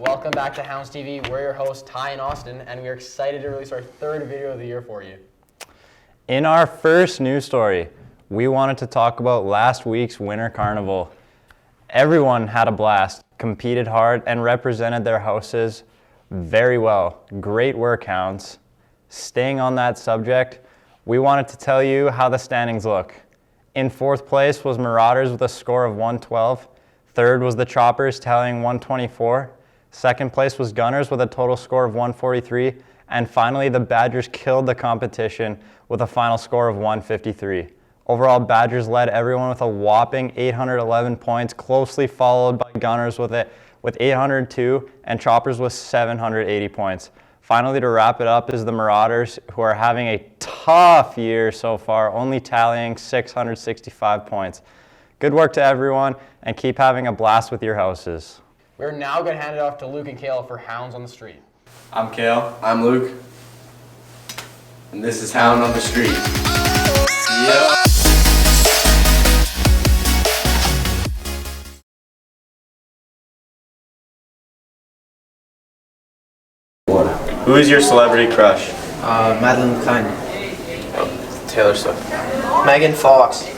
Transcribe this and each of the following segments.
Welcome back to Hounds TV. We're your hosts, Ty and Austin, and we are excited to release our third video of the year for you. In our first news story, we wanted to talk about last week's Winter Carnival. Everyone had a blast, competed hard, and represented their houses very well. Great work, Hounds. Staying on that subject, we wanted to tell you how the standings look. In fourth place was Marauders with a score of 112. Third was the Choppers tallying 124. Second place was Gunners with a total score of 143. And finally, the Badgers killed the competition with a final score of 153. Overall, Badgers led everyone with a whopping 811 points, closely followed by Gunners with 802 and Choppers with 780 points. Finally, to wrap it up is the Marauders, who are having a tough year so far, only tallying 665 points. Good work to everyone, and keep having a blast with your houses. We're now going to hand it off to Luke and Kale for Hounds on the Street. I'm Kale. I'm Luke. And this is Hound on the Street. Yeah. Who is your celebrity crush? Madeline Klein. Taylor Swift. Megan Fox.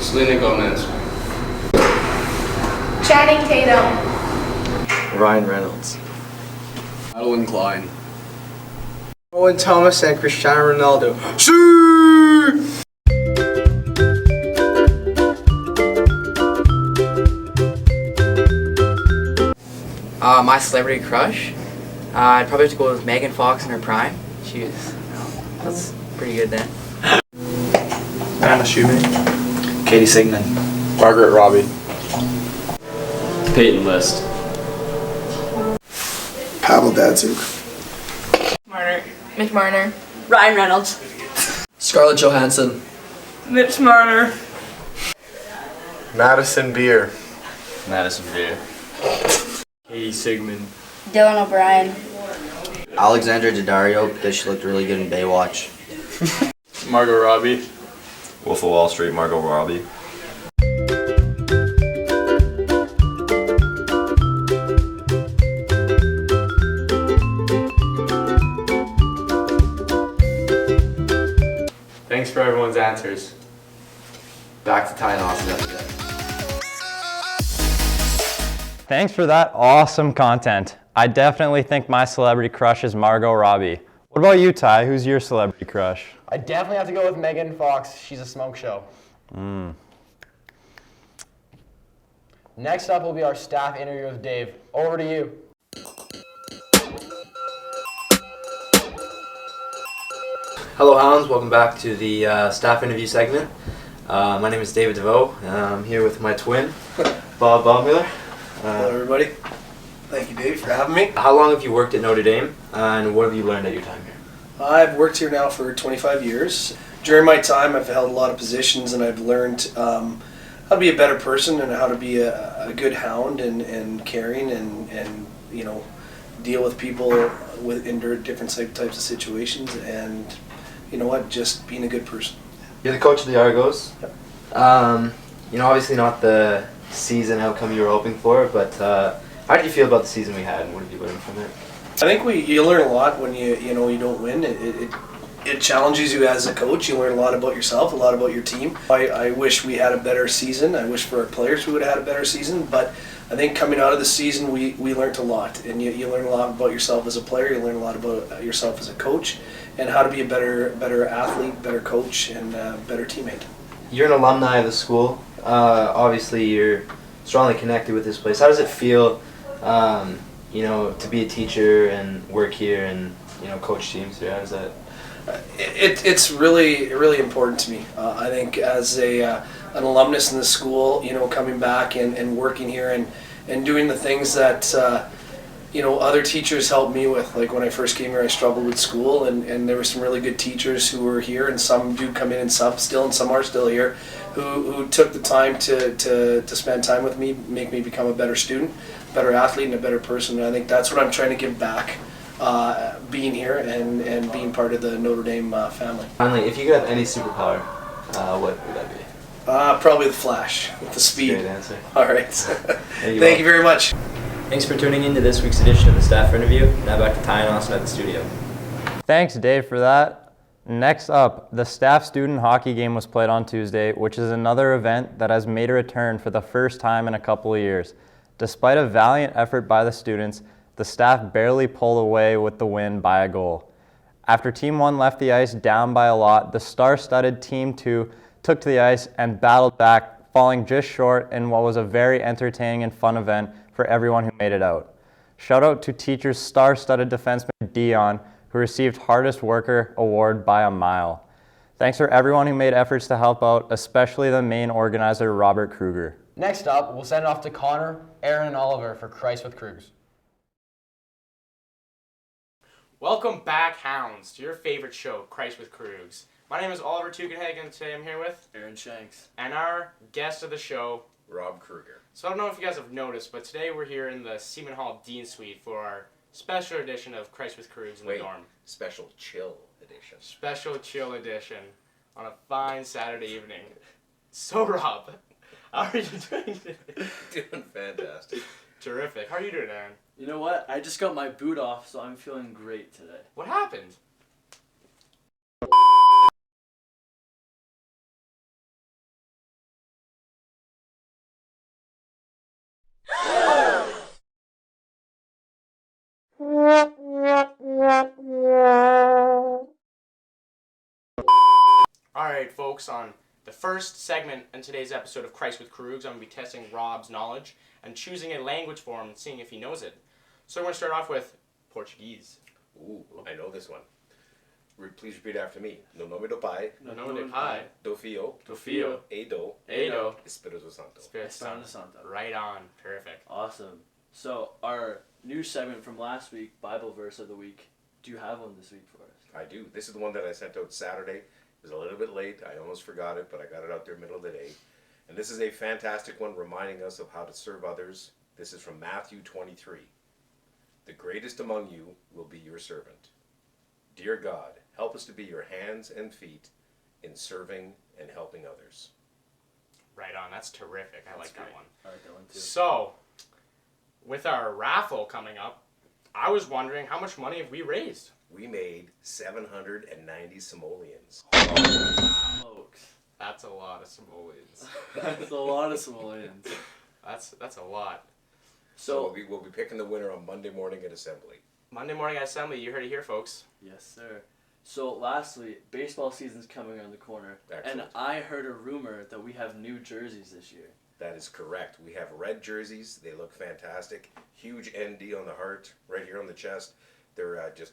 Selena Gomez. Channing Tatum. Ryan Reynolds. Madeline Klein. Owen Thomas and Cristiano Ronaldo. My celebrity crush? I'd probably have to go with Megan Fox in her prime. She was, that's pretty good then. Anna Schubert. Katie Sigmund. Margaret Robbie. Peyton List. Pavel Datsuk. Mitch Marner. Ryan Reynolds. Scarlett Johansson. Mitch Marner. Madison Beer. Madison Beer. Katie Sigmund. Dylan O'Brien. Alexandra Daddario because she looked really good in Baywatch. Margot Robbie. Wolf of Wall Street, Margot Robbie. Thanks for everyone's answers. Back to Ty and Austin after that. Thanks for that awesome content. I definitely think my celebrity crush is Margot Robbie. What about you, Ty? Who's your celebrity crush? I definitely have to go with Megan Fox. She's a smoke show. Next up will be our staff interview with Dave. Over to you. Hello Hounds, welcome back to the staff interview segment. My name is David DeVoe. I'm here with my twin, Bob Baumiller. Hello everybody. Thank you Dave for having me. How long have you worked at Notre Dame and what have you learned at your time here? I've worked here now for 25 years. During my time I've held a lot of positions and I've learned how to be a better person and how to be a good hound and caring and you know, deal with people in different types of situations and you know what, just being a good person. You're the coach of the Argos. Yep. You know, obviously not the season outcome you were hoping for, but how did you feel about the season we had and what did you learn from it? I think you learn a lot when you don't win. It challenges you as a coach. You learn a lot about yourself, a lot about your team. I wish we had a better season. I wish for our players we would have had a better season, but I think coming out of the season we learned a lot, and you learn a lot about yourself as a player. You learn a lot about yourself as a coach, and how to be a better athlete, better coach, and better teammate. You're an alumni of the school. Obviously, you're strongly connected with this place. How does it feel, you know, to be a teacher and work here and you know coach teams here? How does that? It's really important to me. I think as an alumnus in the school, you know, coming back and working here and doing the things that you know other teachers helped me with. Like when I first came here, I struggled with school, and there were some really good teachers who were here, and some do come in and some are still here, who took the time to spend time with me, make me become a better student, better athlete, and a better person. And I think that's what I'm trying to give back. Being here and being part of the Notre Dame family. Finally, if you could have any superpower, what would that be? Probably the Flash, with the speed. Great answer. All right. Thank you very much. Thanks for tuning in to this week's edition of the staff interview. Now back to Ty and Austin at the studio. Thanks, Dave, for that. Next up, the staff student hockey game was played on Tuesday, which is another event that has made a return for the first time in a couple of years. Despite a valiant effort by the students, the staff barely pulled away with the win by a goal. After Team 1 left the ice down by a lot, the star-studded Team 2 took to the ice and battled back, falling just short in what was a very entertaining and fun event for everyone who made it out. Shout out to Teachers' star-studded defenseman Dion, who received Hardest Worker award by a mile. Thanks for everyone who made efforts to help out, especially the main organizer, Robert Kruger. Next up, we'll send it off to Connor, Aaron, and Oliver for Christ with Krugs. Welcome back, Hounds, to your favorite show, Christ with Krugs. My name is Oliver Tugendhagen, and today I'm here with Aaron Shanks. and our guest of the show, Rob Kruger. So I don't know if you guys have noticed, but today we're here in the Seaman Hall Dean Suite for our special edition of Christ with Krugs in the dorm. Special chill edition. Special chill edition on a fine Saturday evening. So Rob, how are you doing today? Doing fantastic. Terrific. How are you doing, Aaron? You know what? I just got my boot off, so I'm feeling great today. What happened? Alright, folks, on the first segment in today's episode of Christ with Krugs, I'm going to be testing Rob's knowledge and choosing a language for him and seeing if he knows it. So we're going to start off with Portuguese. Ooh, I know this one. Please repeat after me. No nome do Pai. No nome do Pai. Do Filho. Do Filho. E do. Espírito Santo. Espírito Santo. Right on. Terrific. Awesome. So, our new segment from last week, Bible verse of the week. Do you have one this week for us? I do. This is the one that I sent out Saturday. It was a little bit late. I almost forgot it, but I got it out there middle of the day. And this is a fantastic one reminding us of how to serve others. This is from Matthew 23. The greatest among you will be your servant. Dear God, help us to be your hands and feet in serving and helping others. Right on. That's terrific. I like that one. I like that one too. So, with our raffle coming up, I was wondering how much money have we raised? We made 790 simoleons. Smokes. That's a lot of simoleons. That's a lot of simoleons. That's a lot. So we'll be picking the winner on Monday morning at Assembly. Monday morning at Assembly, you heard it here, folks. Yes, sir. So, lastly, baseball season's coming around the corner. Excellent. And I heard a rumor that we have new jerseys this year. That is correct. We have red jerseys. They look fantastic. Huge ND on the heart, right here on the chest. They're just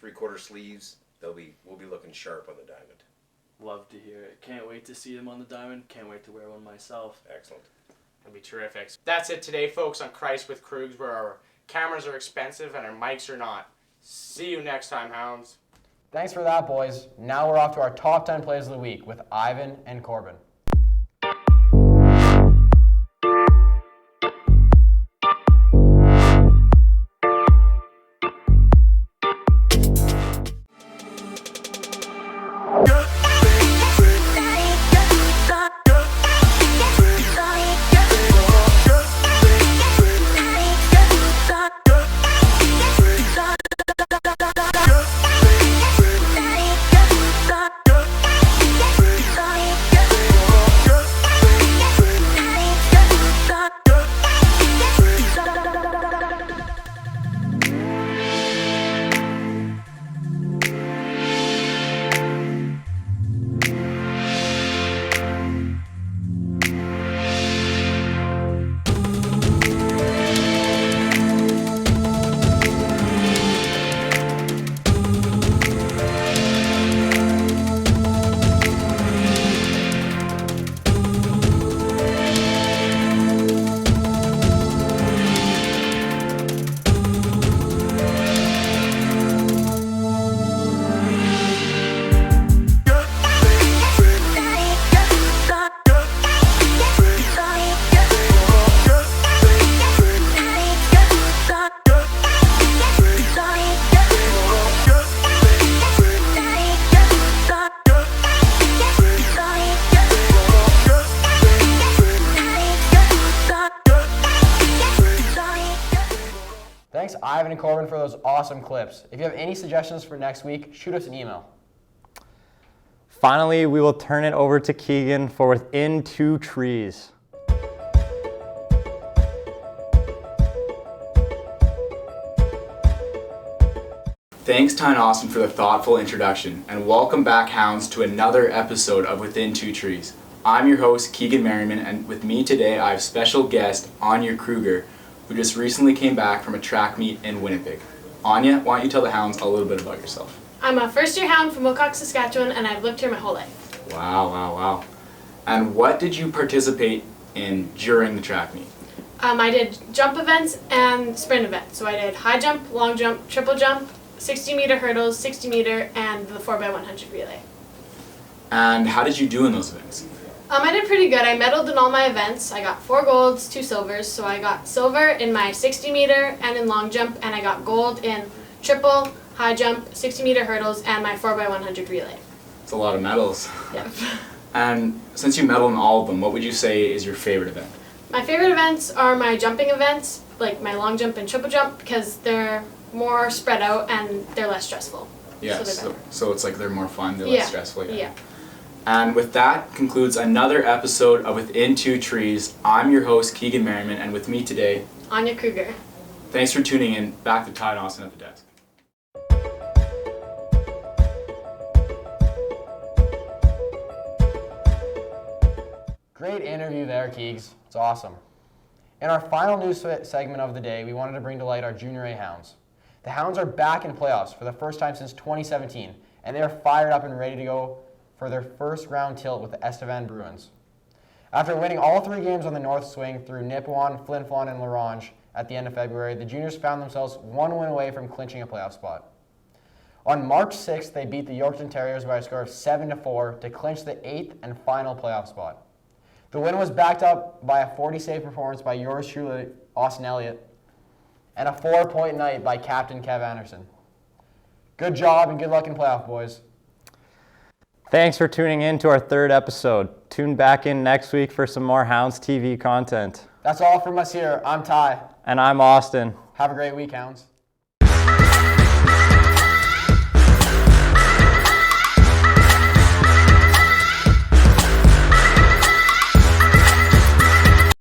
3/4 sleeves. We'll be looking sharp on the diamond. Love to hear it. Can't wait to see them on the diamond. Can't wait to wear one myself. Excellent. That'll be terrific. That's it today, folks, on Christ with Krugs, where our cameras are expensive and our mics are not. See you next time, Hounds. Thanks for that, boys. Now we're off to our top 10 plays of the week with Ivan and Corbin. Thanks, Ivan and Corbin, for those awesome clips. If you have any suggestions for next week, shoot us an email. Finally, we will turn it over to Keegan for Within Two Trees. Thanks, Ty and Austin, for the thoughtful introduction, and welcome back, Hounds, to another episode of Within Two Trees. I'm your host, Keegan Merriman, and with me today I have special guest Anya Kruger, who just recently came back from a track meet in Winnipeg. Anya, why don't you tell the Hounds a little bit about yourself? I'm a first-year Hound from Wilcox, Saskatchewan, and I've lived here my whole life. Wow. And what did you participate in during the track meet? I did jump events and sprint events. So I did high jump, long jump, triple jump, 60-meter hurdles, 60-meter, and the 4x100 relay. And how did you do in those events? I did pretty good. I medaled in all my events. I got 4 golds, 2 silvers. So I got silver in my 60-meter and in long jump, and I got gold in triple, high jump, 60-meter hurdles, and my 4x100 relay. It's a lot of medals. Yep. And since you medaled in all of them, what would you say is your favorite event? My favorite events are my jumping events, like my long jump and triple jump, because they're more spread out and they're less stressful. Yeah, so it's like they're more fun, they're Yeah. less stressful. Yeah. And with that concludes another episode of Within Two Trees. I'm your host, Keegan Merriman, and with me today, Anya Kruger. Thanks for tuning in. Back to Ty and Austin at the desk. Great interview there, Keegs. It's awesome. In our final news segment of the day, we wanted to bring to light our Junior A Hounds. The Hounds are back in playoffs for the first time since 2017, and they are fired up and ready to go for their first round tilt with the Estevan Bruins. After winning all 3 games on the North Swing through Nipawin, Flin Flon, and Larange at the end of February, the Juniors found themselves 1 win away from clinching a playoff spot. On March 6th, they beat the Yorkton Terriers by a score of 7-4 to clinch the 8th and final playoff spot. The win was backed up by a 40-save performance by yours truly, Austin Elliott, and a 4-point night by Captain Kev Anderson. Good job and good luck in playoff, boys. Thanks for tuning in to our 3rd episode. Tune back in next week for some more Hounds TV content. That's all from us here. I'm Ty. And I'm Austin. Have a great week, Hounds.